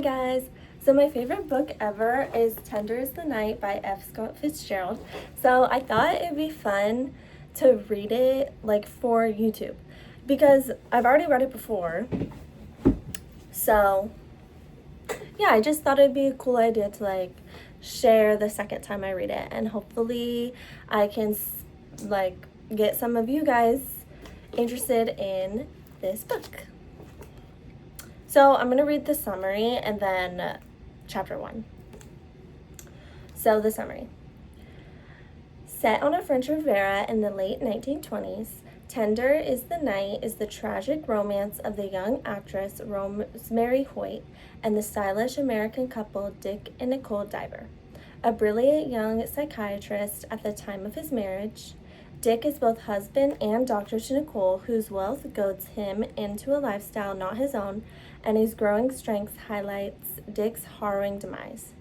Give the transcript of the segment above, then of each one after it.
Hey guys, so my favorite book ever is Tender is the Night by F. Scott Fitzgerald. So I thought it'd be fun to read it like for YouTube because I've already read it before. So yeah, I just thought it'd be a cool idea to like share the second time I read it, and hopefully I can like get some of you guys interested in this book. So I'm going to read the summary and then chapter 1. So the summary. Set on a French Riviera in the late 1920s, Tender is the Night is the tragic romance of the young actress Rosemary Hoyt and the stylish American couple Dick and Nicole Diver. A brilliant young psychiatrist at the time of his marriage, Dick is both husband and doctor to Nicole, whose wealth goads him into a lifestyle not his own, and his growing strength highlights Dick's harrowing demise.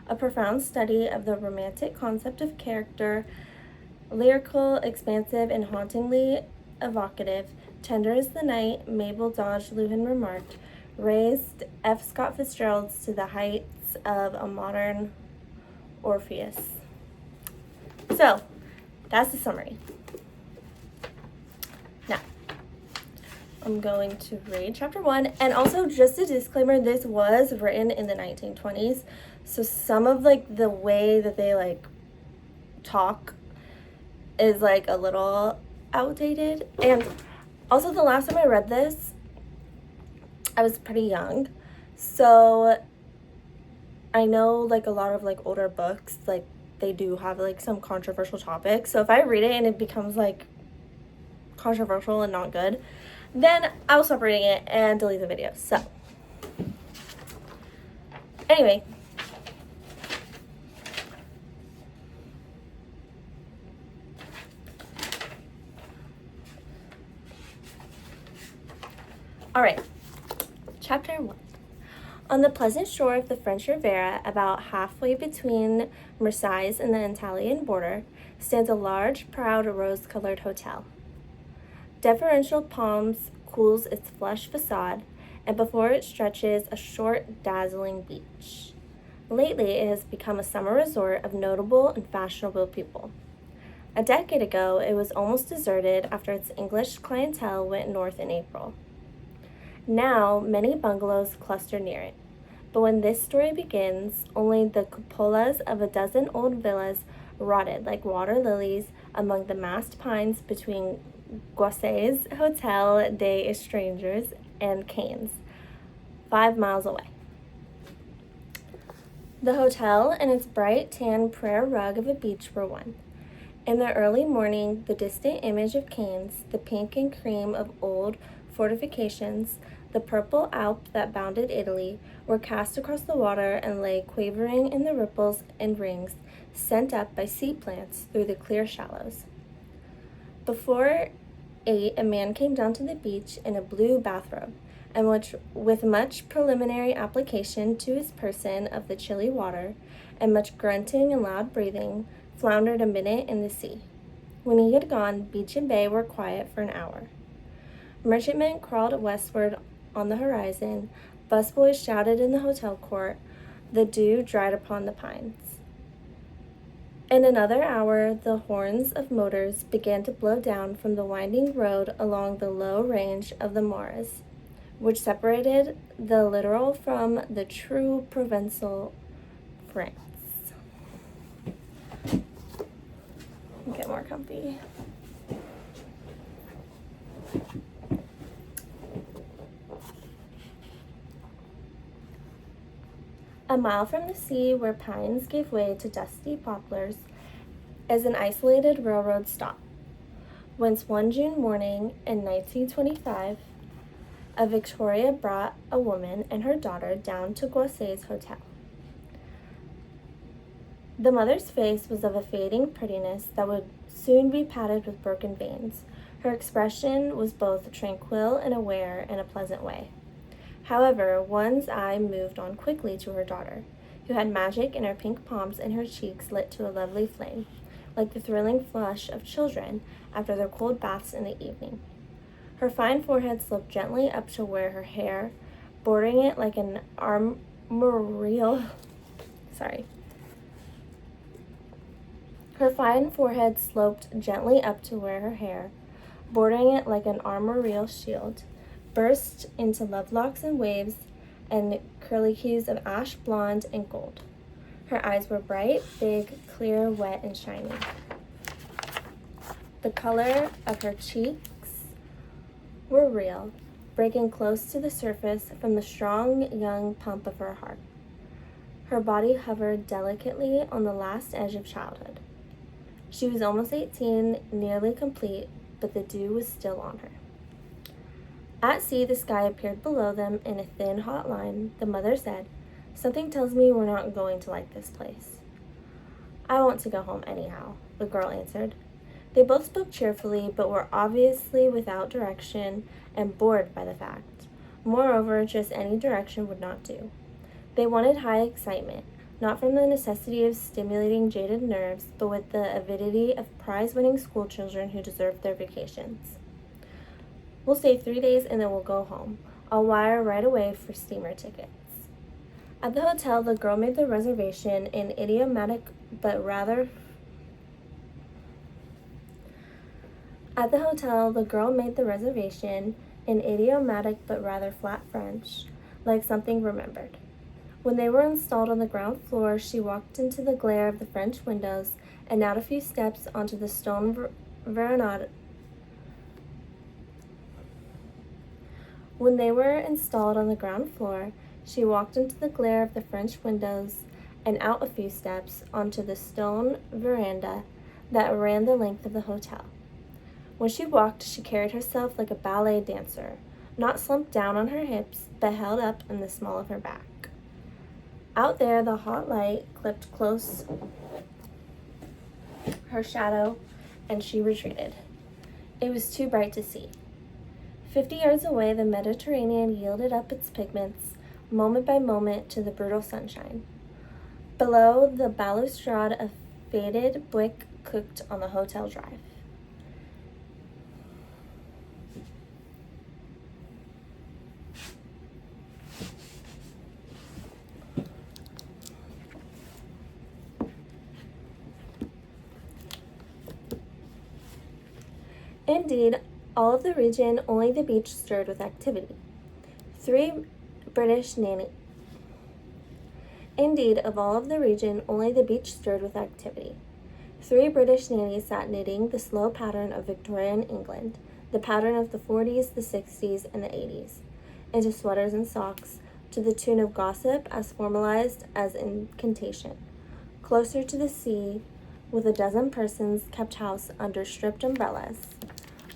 A profound study of the romantic concept of character, lyrical, expansive, and hauntingly evocative, Tender is the Night, Mabel Dodge Luhan remarked, raised F. Scott Fitzgerald to the heights of a modern Orpheus. So, that's the summary. Now, I'm going to read chapter 1. And also, just a disclaimer, this was written in the 1920s. So some of like the way that they like talk is like a little outdated. And also the last time I read this, I was pretty young. So I know like a lot of like older books, like they do have like some controversial topics. So if I read it and it becomes like controversial and not good, then I will stop reading it and delete the video. So anyway, all right, chapter 1. On the pleasant shore of the French Riviera, about halfway between Marseille and the Italian border, stands a large, proud, rose-colored hotel. Deferential palms cools its flush facade, and before it stretches a short, dazzling beach. Lately, it has become a summer resort of notable and fashionable people. A decade ago, it was almost deserted after its English clientele went north in April. Now, many bungalows cluster near it, but when this story begins, only the cupolas of a dozen old villas rotted like water lilies among the massed pines between Goisset's Hotel des Estrangers and Cannes, 5 miles away. The hotel and its bright tan prayer rug of a beach were one. In the early morning, the distant image of Cannes, the pink and cream of old fortifications, the purple Alp that bounded Italy, were cast across the water and lay quavering in the ripples and rings sent up by sea plants through the clear shallows. Before 8, a man came down to the beach in a blue bathrobe, and which, with much preliminary application to his person of the chilly water, and much grunting and loud breathing, floundered a minute in the sea. When he had gone, beach and bay were quiet for an hour. Merchantmen crawled westward on the horizon, busboys shouted in the hotel court, the dew dried upon the pines. In another hour, the horns of motors began to blow down from the winding road along the low range of the Moras, which separated the littoral from the true Provençal France. Get more comfy. A mile from the sea, where pines gave way to dusty poplars, is an isolated railroad stop, whence one June morning in 1925, a Victoria brought a woman and her daughter down to Goisset's Hotel. The mother's face was of a fading prettiness that would soon be padded with broken veins. Her expression was both tranquil and aware in a pleasant way. However, one's eye moved on quickly to her daughter, who had magic in her pink palms and her cheeks lit to a lovely flame, like the thrilling flush of children after their cold baths in the evening. Her fine forehead sloped gently up to where her hair, bordering it like an Real. Sorry. Her fine forehead sloped gently up to where her hair, bordering it like an armorial shield, burst into lovelocks and waves and curlicues of ash blonde and gold. Her eyes were bright, big, clear, wet, and shiny. The color of her cheeks were real, breaking close to the surface from the strong young pump of her heart. Her body hovered delicately on the last edge of childhood. She was almost 18, nearly complete, but the dew was still on her. At sea, the sky appeared below them in a thin, hot line. The mother said, "Something tells me we're not going to like this place." "I want to go home anyhow," the girl answered. They both spoke cheerfully, but were obviously without direction and bored by the fact. Moreover, just any direction would not do. They wanted high excitement, not from the necessity of stimulating jaded nerves, but with the avidity of prize-winning schoolchildren who deserved their vacations. "We'll stay 3 days and then we'll go home. I'll wire right away for steamer tickets." At the hotel, the girl made the reservation in idiomatic but rather flat French, like something remembered. When they were installed on the ground floor, she walked into the glare of the French windows and out a few steps onto the stone veranda. When they were installed on the ground floor, she walked into the glare of the French windows and out a few steps onto the stone veranda that ran the length of the hotel. When she walked, she carried herself like a ballet dancer, not slumped down on her hips, but held up in the small of her back. Out there, the hot light clipped close her shadow, and she retreated. It was too bright to see. 50 yards away, the Mediterranean yielded up its pigments, moment by moment, to the brutal sunshine. Below, the balustrade of faded brick cooked on the hotel drive. Indeed, all of the region, only the beach stirred with activity. Of all of the region, only the beach stirred with activity. 3 British nannies sat knitting the slow pattern of Victorian England, the pattern of the 40s, the 60s, and the 80s, into sweaters and socks, to the tune of gossip as formalized as incantation. Closer to the sea, with a dozen persons kept house under stripped umbrellas,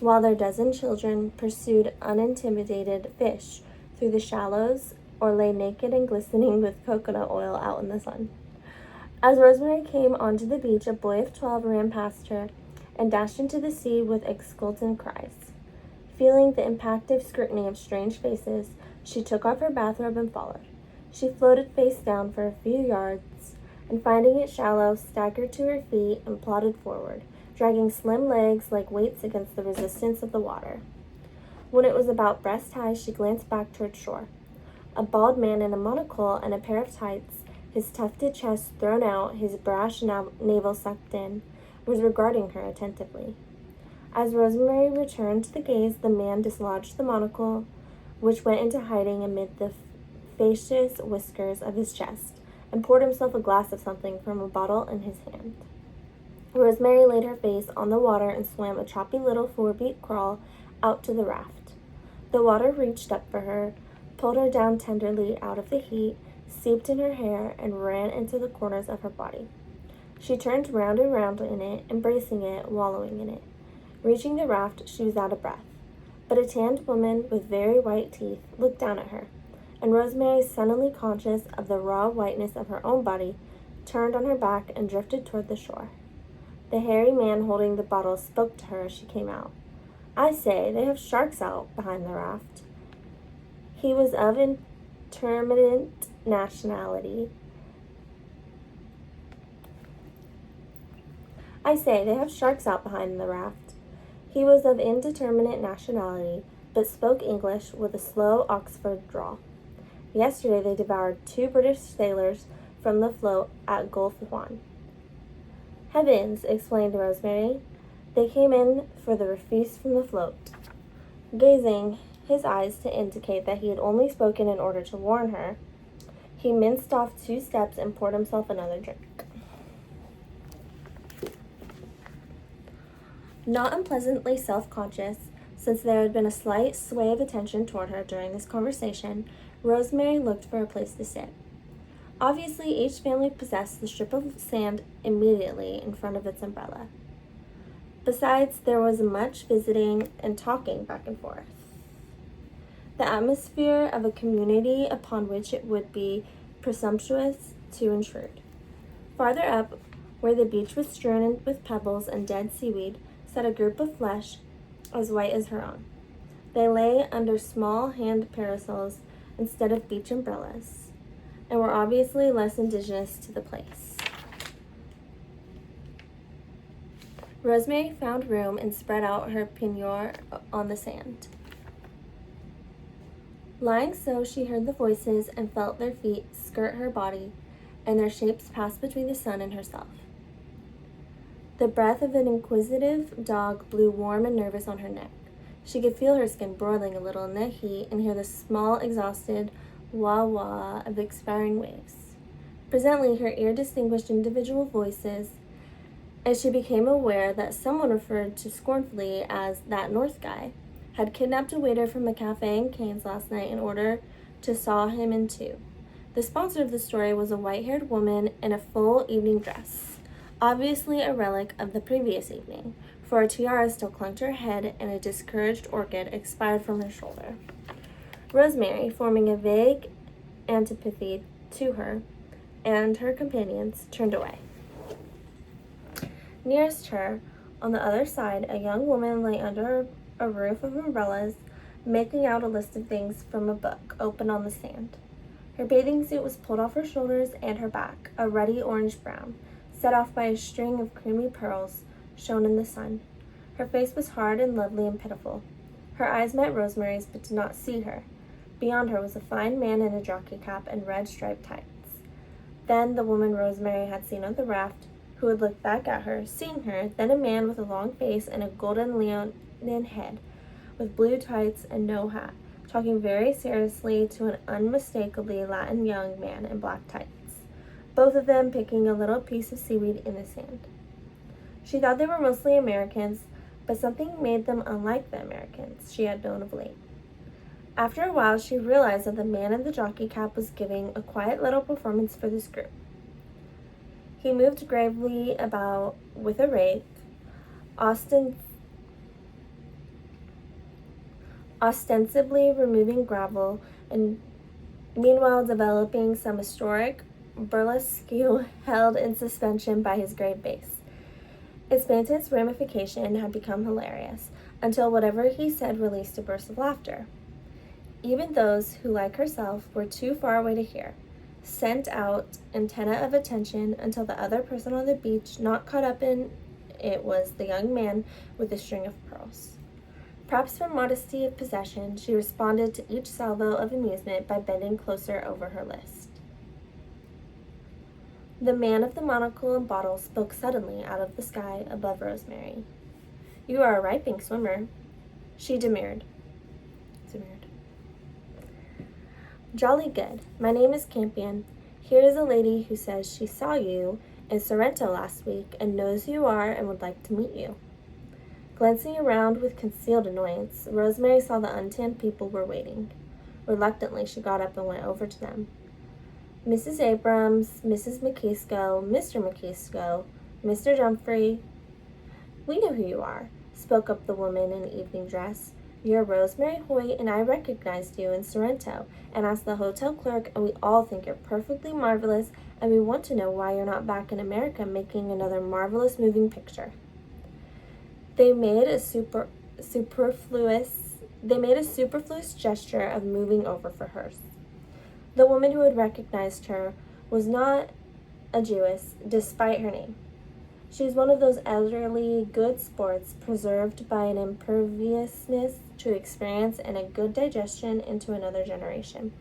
while their dozen children pursued unintimidated fish through the shallows or lay naked and glistening with coconut oil out in the sun. As Rosemary came onto the beach, a boy of 12 ran past her and dashed into the sea with exultant cries. Feeling the impactive scrutiny of strange faces, she took off her bathrobe and followed. She floated face down for a few yards, and finding it shallow, staggered to her feet and plodded forward, dragging slim legs like weights against the resistance of the water. When it was about breast high, she glanced back toward shore. A bald man in a monocle and a pair of tights, his tufted chest thrown out, his brash navel sucked in, was regarding her attentively. As Rosemary returned to the gaze, the man dislodged the monocle, which went into hiding amid the facious whiskers of his chest, and poured himself a glass of something from a bottle in his hand. Rosemary laid her face on the water and swam a choppy little 4-beat crawl out to the raft. The water reached up for her, pulled her down tenderly out of the heat, seeped in her hair, and ran into the corners of her body. She turned round and round in it, embracing it, wallowing in it. Reaching the raft, she was out of breath. But a tanned woman with very white teeth looked down at her, and Rosemary, suddenly conscious of the raw whiteness of her own body, turned on her back and drifted toward the shore. The hairy man holding the bottle spoke to her as she came out. "I say, they have sharks out behind the raft." He was of intermittent nationality. He was of indeterminate nationality, but spoke English with a slow Oxford drawl. Yesterday they devoured 2 British sailors from the float at Gulf Juan. Heavens, explained Rosemary. They came in for the feast from the float. Gazing his eyes to indicate that he had only spoken in order to warn her, he minced off 2 steps and poured himself another drink. Not unpleasantly self-conscious, since there had been a slight sway of attention toward her during this conversation, Rosemary looked for a place to sit. Obviously, each family possessed the strip of sand immediately in front of its umbrella. Besides, there was much visiting and talking back and forth. The atmosphere of a community upon which it would be presumptuous to intrude. Farther up, where the beach was strewn with pebbles and dead seaweed, sat a group of flesh as white as her own. They lay under small hand parasols instead of beach umbrellas, and were obviously less indigenous to the place. Rosemary found room and spread out her peignoir on the sand. Lying so, she heard the voices and felt their feet skirt her body, and their shapes pass between the sun and herself. The breath of an inquisitive dog blew warm and nervous on her neck. She could feel her skin broiling a little in the heat and hear the small, exhausted wah-wah of expiring waves. Presently, her ear distinguished individual voices, and she became aware that someone referred to scornfully as "that North guy" had kidnapped a waiter from a cafe in Cairns last night in order to saw him in 2. The sponsor of the story was a white-haired woman in a full evening dress, obviously a relic of the previous evening, for a tiara still clung to her head and a discouraged orchid expired from her shoulder. Rosemary, forming a vague antipathy to her and her companions, turned away. Nearest her, on the other side, a young woman lay under a roof of umbrellas, making out a list of things from a book open on the sand. Her bathing suit was pulled off her shoulders and her back, a ruddy orange-brown, set off by a string of creamy pearls, shone in the sun. Her face was hard and lovely and pitiful. Her eyes met Rosemary's but did not see her. Beyond her was a fine man in a jockey cap and red striped tights. Then the woman Rosemary had seen on the raft, who had looked back at her, seeing her, then a man with a long face and a golden leonine head, with blue tights and no hat, talking very seriously to an unmistakably Latin young man in black tights, both of them picking a little piece of seaweed in the sand. She thought they were mostly Americans, but something made them unlike the Americans she had known of late. After a while, she realized that the man in the jockey cap was giving a quiet little performance for this group. He moved gravely about with a rake, ostensibly removing gravel, and meanwhile developing some historic burlesque held in suspension by his grave base. Its faintest ramification had become hilarious, until whatever he said released a burst of laughter. Even those who, like herself, were too far away to hear, sent out antennae of attention until the other person on the beach not caught up in it was the young man with the string of pearls. Perhaps from modesty of possession, she responded to each salvo of amusement by bending closer over her list. The man of the monocle and bottle spoke suddenly out of the sky above Rosemary. "You are a ripping swimmer." She demurred. "Jolly good. My name is Campion. Here is a lady who says she saw you in Sorrento last week and knows who you are and would like to meet you." Glancing around with concealed annoyance, Rosemary saw the untanned people were waiting. Reluctantly, she got up and went over to them. "Mrs. Abrams, Mrs. McKeesco, Mr. McKeesco, Mr. Jumfrey." "We know who you are," spoke up the woman in evening dress. "You're Rosemary Hoyt, and I recognized you in Sorrento and asked the hotel clerk, and we all think you're perfectly marvelous, and we want to know why you're not back in America making another marvelous moving picture." They made a superfluous gesture of moving over for hers. The woman who had recognized her was not a Jewess, despite her name. She was one of those elderly good sports preserved by an imperviousness to experience and a good digestion into another generation.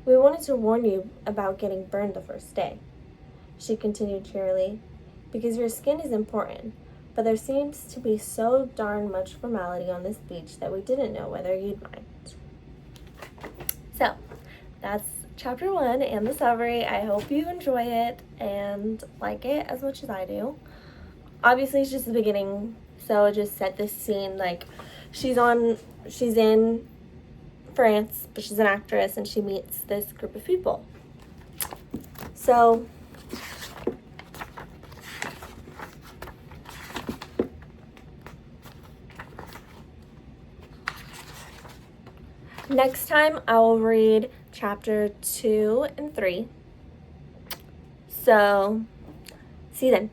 We wanted to warn you about getting burned the first day," she continued cheerily, "because your skin is important, but there seems to be so darn much formality on this beach that we didn't know whether you'd mind." So, that's chapter 1 and the summary. I hope you enjoy it and like it as much as I do. Obviously, it's just the beginning, so it just set this scene. Like, she's in France, but she's an actress, and she meets this group of people. So, next time I will read chapter 2 and 3. So, see you then.